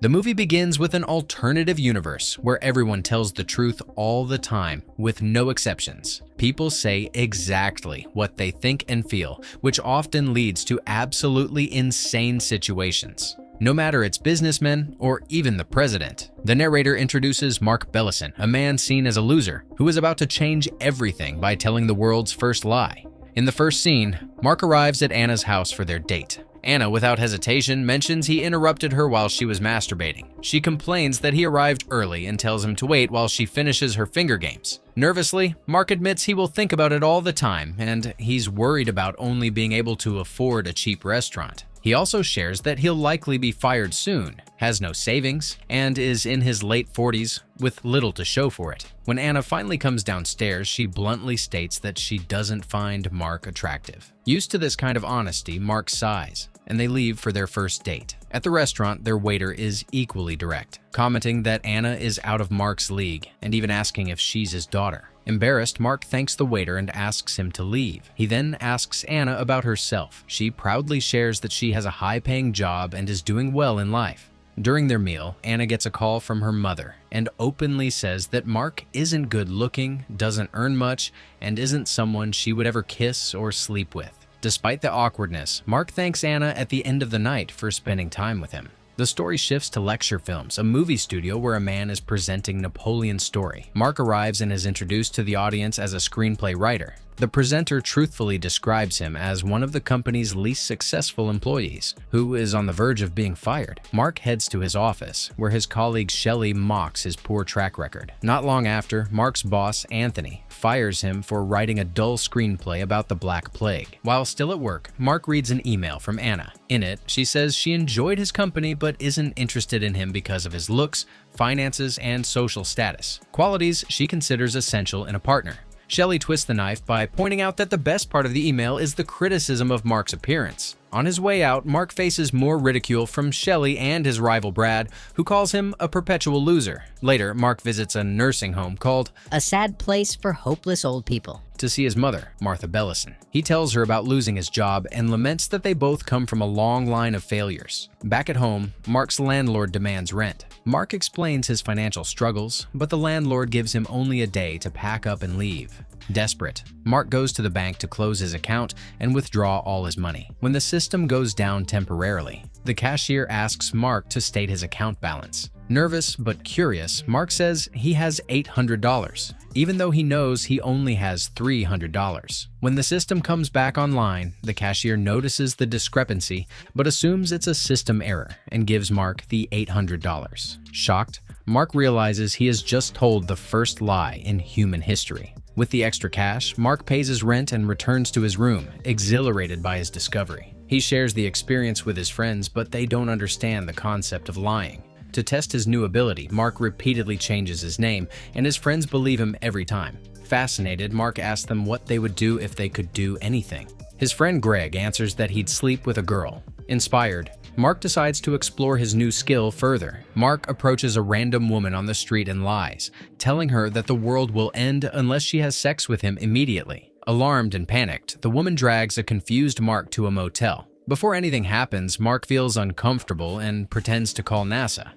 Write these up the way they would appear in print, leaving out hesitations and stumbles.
The movie begins with an alternative universe where everyone tells the truth all the time, with no exceptions. People say exactly what they think and feel, which often leads to absolutely insane situations. No matter it's businessmen or even the president. The narrator introduces Mark Bellison, a man seen as a loser, who is about to change everything by telling the world's first lie. In the first scene, Mark arrives at Anna's house for their date. Anna, without hesitation, mentions he interrupted her while she was masturbating. She complains that he arrived early and tells him to wait while she finishes her finger games. Nervously, Mark admits he will think about it all the time, and he's worried about only being able to afford a cheap restaurant. He also shares that he'll likely be fired soon, has no savings, and is in his late 40s with little to show for it. When Anna finally comes downstairs, she bluntly states that she doesn't find Mark attractive. Used to this kind of honesty, Mark sighs, and they leave for their first date. At the restaurant, their waiter is equally direct, commenting that Anna is out of Mark's league and even asking if she's his daughter. Embarrassed, Mark thanks the waiter and asks him to leave. He then asks Anna about herself. She proudly shares that she has a high-paying job and is doing well in life. During their meal, Anna gets a call from her mother and openly says that Mark isn't good-looking, doesn't earn much, and isn't someone she would ever kiss or sleep with. Despite the awkwardness, Mark thanks Anna at the end of the night for spending time with him. The story shifts to Lecture Films, a movie studio where a man is presenting Napoleon's story. Mark arrives and is introduced to the audience as a screenplay writer. The presenter truthfully describes him as one of the company's least successful employees, who is on the verge of being fired. Mark heads to his office, where his colleague Shelley mocks his poor track record. Not long after, Mark's boss, Anthony, fires him for writing a dull screenplay about the Black Plague. While still at work, Mark reads an email from Anna. In it, she says she enjoyed his company but isn't interested in him because of his looks, finances, and social status, qualities she considers essential in a partner. Shelley twists the knife by pointing out that the best part of the email is the criticism of Mark's appearance. On his way out, Mark faces more ridicule from Shelley and his rival Brad, who calls him a perpetual loser. Later, Mark visits a nursing home called A Sad Place for Hopeless Old People to see his mother, Martha Bellison. He tells her about losing his job and laments that they both come from a long line of failures. Back at home, Mark's landlord demands rent. Mark explains his financial struggles, but the landlord gives him only a day to pack up and leave. Desperate, Mark goes to the bank to close his account and withdraw all his money. When the system goes down temporarily, the cashier asks Mark to state his account balance. Nervous but curious, Mark says he has $800, even though he knows he only has $300. When the system comes back online, the cashier notices the discrepancy but assumes it's a system error and gives Mark the $800. Shocked, Mark realizes he has just told the first lie in human history. With the extra cash, Mark pays his rent and returns to his room, exhilarated by his discovery. He shares the experience with his friends, but they don't understand the concept of lying. To test his new ability, Mark repeatedly changes his name, and his friends believe him every time. Fascinated, Mark asks them what they would do if they could do anything. His friend Greg answers that he'd sleep with a girl. Inspired, Mark decides to explore his new skill further. Mark approaches a random woman on the street and lies, telling her that the world will end unless she has sex with him immediately. Alarmed and panicked, the woman drags a confused Mark to a motel. Before anything happens, Mark feels uncomfortable and pretends to call NASA.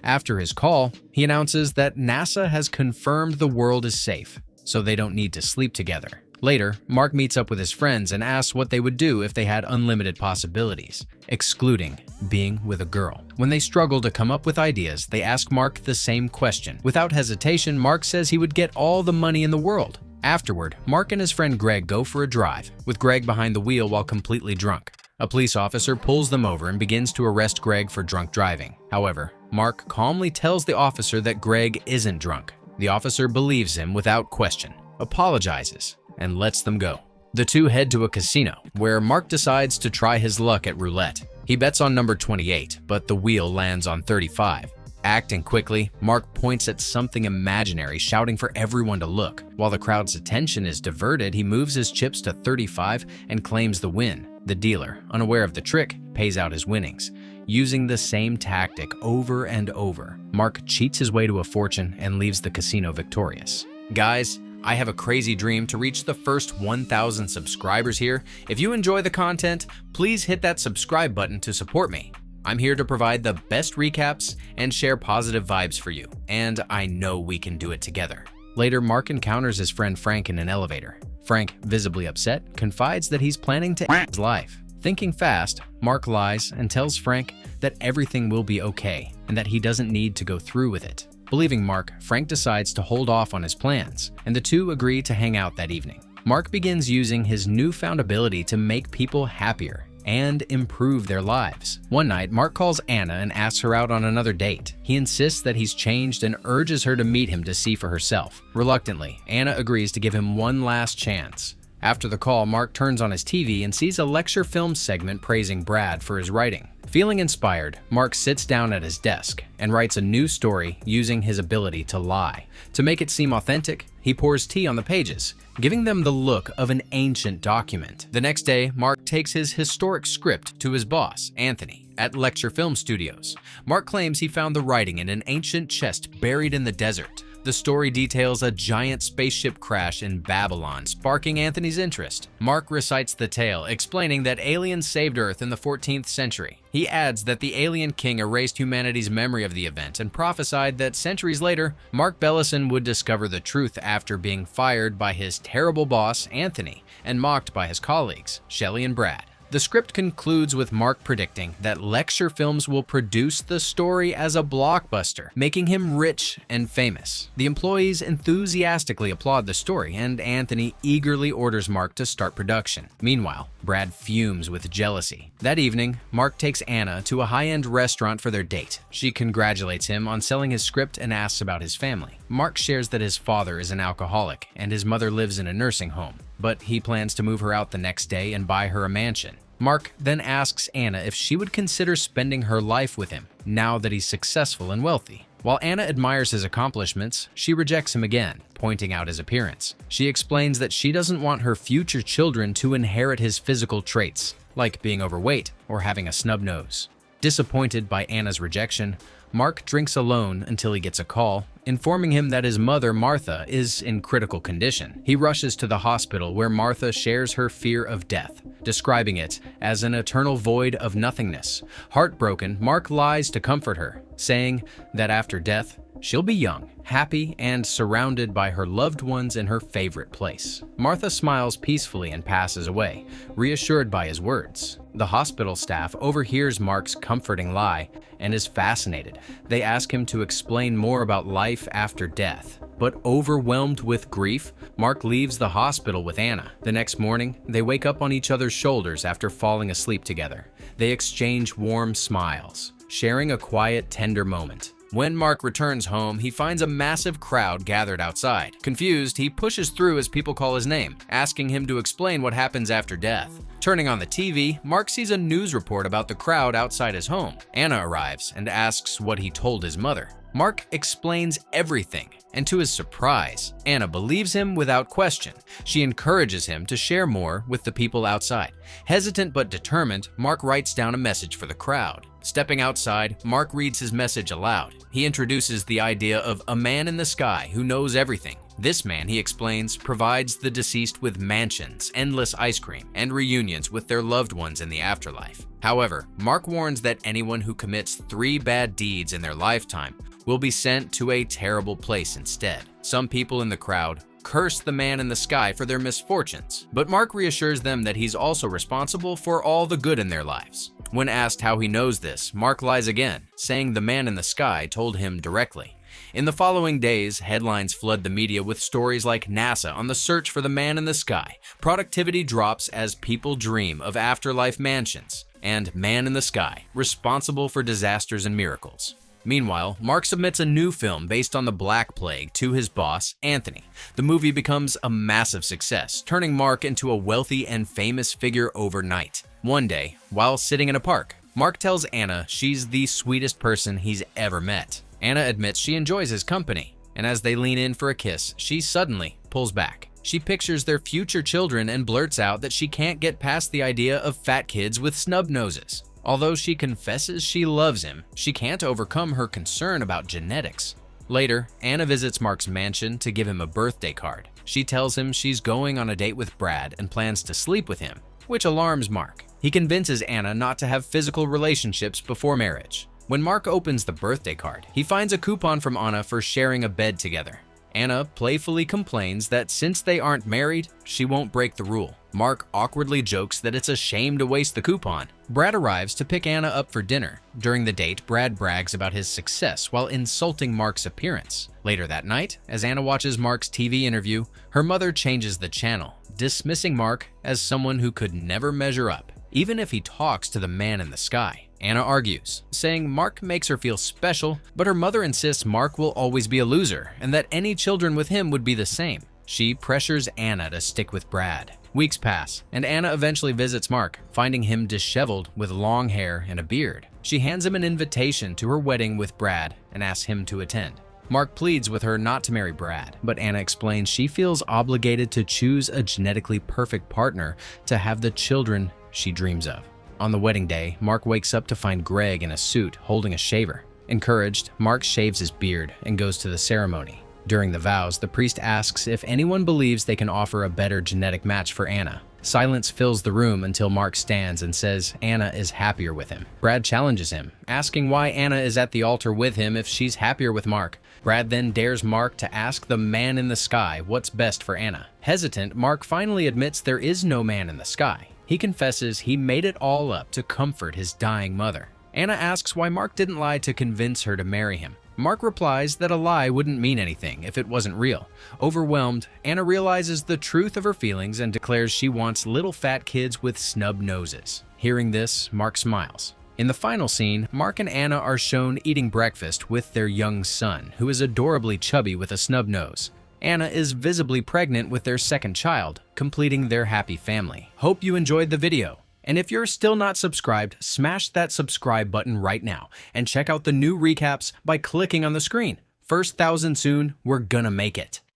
After his call, he announces that NASA has confirmed the world is safe, so they don't need to sleep together. Later, Mark meets up with his friends and asks what they would do if they had unlimited possibilities, excluding being with a girl. When they struggle to come up with ideas, they ask Mark the same question. Without hesitation, Mark says he would get all the money in the world. Afterward, Mark and his friend Greg go for a drive, with Greg behind the wheel while completely drunk. A police officer pulls them over and begins to arrest Greg for drunk driving. However, Mark calmly tells the officer that Greg isn't drunk. The officer believes him without question, apologizes, and lets them go. The two head to a casino, where Mark decides to try his luck at roulette. He bets on number 28, but the wheel lands on 35. Acting quickly, Mark points at something imaginary, shouting for everyone to look. While the crowd's attention is diverted, he moves his chips to 35 and claims the win. The dealer, unaware of the trick, pays out his winnings. Using the same tactic over and over, Mark cheats his way to a fortune and leaves the casino victorious. Guys, I have a crazy dream to reach the first 1,000 subscribers here. If you enjoy the content, please hit that subscribe button to support me. I'm here to provide the best recaps and share positive vibes for you, and I know we can do it together. Later, Mark encounters his friend Frank in an elevator. Frank, visibly upset, confides that he's planning to end his life. Thinking fast, Mark lies and tells Frank that everything will be okay and that he doesn't need to go through with it. Believing Mark, Frank decides to hold off on his plans, and the two agree to hang out that evening. Mark begins using his newfound ability to make people happier and improve their lives. One night, Mark calls Anna and asks her out on another date. He insists that he's changed and urges her to meet him to see for herself. Reluctantly, Anna agrees to give him one last chance. After the call, Mark turns on his TV and sees a lecture film segment praising Brad for his writing. Feeling inspired, Mark sits down at his desk and writes a new story using his ability to lie. To make it seem authentic, he pours tea on the pages, giving them the look of an ancient document. The next day, Mark takes his historic script to his boss, Anthony, at Lecture Film Studios. Mark claims he found the writing in an ancient chest buried in the desert. The story details a giant spaceship crash in Babylon, sparking Anthony's interest. Mark recites the tale, explaining that aliens saved Earth in the 14th century. He adds that the alien king erased humanity's memory of the event and prophesied that centuries later, Mark Bellison would discover the truth after being fired by his terrible boss, Anthony, and mocked by his colleagues, Shelley and Brad. The script concludes with Mark predicting that Lecture Films will produce the story as a blockbuster, making him rich and famous. The employees enthusiastically applaud the story, and Anthony eagerly orders Mark to start production. Meanwhile, Brad fumes with jealousy. That evening, Mark takes Anna to a high-end restaurant for their date. She congratulates him on selling his script and asks about his family. Mark shares that his father is an alcoholic and his mother lives in a nursing home, but he plans to move her out the next day and buy her a mansion. Mark then asks Anna if she would consider spending her life with him now that he's successful and wealthy. While Anna admires his accomplishments, she rejects him again, pointing out his appearance. She explains that she doesn't want her future children to inherit his physical traits, like being overweight or having a snub nose. Disappointed by Anna's rejection, Mark drinks alone until he gets a call, informing him that his mother, Martha, is in critical condition. He rushes to the hospital where Martha shares her fear of death, describing it as an eternal void of nothingness. Heartbroken, Mark lies to comfort her, saying that after death, she'll be young, happy, and surrounded by her loved ones in her favorite place. Martha smiles peacefully and passes away, reassured by his words. The hospital staff overhears Mark's comforting lie and is fascinated. They ask him to explain more about life after death. But overwhelmed with grief, Mark leaves the hospital with Anna. The next morning, they wake up on each other's shoulders after falling asleep together. They exchange warm smiles, sharing a quiet, tender moment. When Mark returns home, he finds a massive crowd gathered outside. Confused, he pushes through as people call his name, asking him to explain what happens after death. Turning on the TV, Mark sees a news report about the crowd outside his home. Anna arrives and asks what he told his mother. Mark explains everything, and to his surprise, Anna believes him without question. She encourages him to share more with the people outside. Hesitant but determined, Mark writes down a message for the crowd. Stepping outside, Mark reads his message aloud. He introduces the idea of a man in the sky who knows everything. This man, he explains, provides the deceased with mansions, endless ice cream, and reunions with their loved ones in the afterlife. However, Mark warns that anyone who commits 3 bad deeds in their lifetime will be sent to a terrible place instead. Some people in the crowd curse the man in the sky for their misfortunes, but Mark reassures them that he's also responsible for all the good in their lives. When asked how he knows this, Mark lies again, saying the man in the sky told him directly. In the following days, headlines flood the media with stories like NASA on the search for the man in the sky, productivity drops as people dream of afterlife mansions, and man in the sky, responsible for disasters and miracles. Meanwhile, Mark submits a new film based on the Black Plague to his boss, Anthony. The movie becomes a massive success, turning Mark into a wealthy and famous figure overnight. One day, while sitting in a park, Mark tells Anna she's the sweetest person he's ever met. Anna admits she enjoys his company, and as they lean in for a kiss, she suddenly pulls back. She pictures their future children and blurts out that she can't get past the idea of fat kids with snub noses. Although she confesses she loves him, she can't overcome her concern about genetics. Later, Anna visits Mark's mansion to give him a birthday card. She tells him she's going on a date with Brad and plans to sleep with him, which alarms Mark. He convinces Anna not to have physical relationships before marriage. When Mark opens the birthday card, he finds a coupon from Anna for sharing a bed together. Anna playfully complains that since they aren't married, she won't break the rule. Mark awkwardly jokes that it's a shame to waste the coupon. Brad arrives to pick Anna up for dinner. During the date, Brad brags about his success while insulting Mark's appearance. Later that night, as Anna watches Mark's TV interview, her mother changes the channel, dismissing Mark as someone who could never measure up, even if he talks to the man in the sky. Anna argues, saying Mark makes her feel special, but her mother insists Mark will always be a loser and that any children with him would be the same. She pressures Anna to stick with Brad. Weeks pass, and Anna eventually visits Mark, finding him disheveled with long hair and a beard. She hands him an invitation to her wedding with Brad and asks him to attend. Mark pleads with her not to marry Brad, but Anna explains she feels obligated to choose a genetically perfect partner to have the children she dreams of. On the wedding day, Mark wakes up to find Greg in a suit holding a shaver. Encouraged, Mark shaves his beard and goes to the ceremony. During the vows, the priest asks if anyone believes they can offer a better genetic match for Anna. Silence fills the room until Mark stands and says Anna is happier with him. Brad challenges him, asking why Anna is at the altar with him if she's happier with Mark. Brad then dares Mark to ask the man in the sky what's best for Anna. Hesitant, Mark finally admits there is no man in the sky. He confesses he made it all up to comfort his dying mother. Anna asks why Mark didn't lie to convince her to marry him. Mark replies that a lie wouldn't mean anything if it wasn't real. Overwhelmed, Anna realizes the truth of her feelings and declares she wants little fat kids with snub noses. Hearing this, Mark smiles. In the final scene, Mark and Anna are shown eating breakfast with their young son, who is adorably chubby with a snub nose. Anna is visibly pregnant with their second child, completing their happy family. Hope you enjoyed the video. And if you're still not subscribed, smash that subscribe button right now and check out the new recaps by clicking on the screen. First 1,000 soon, we're gonna make it.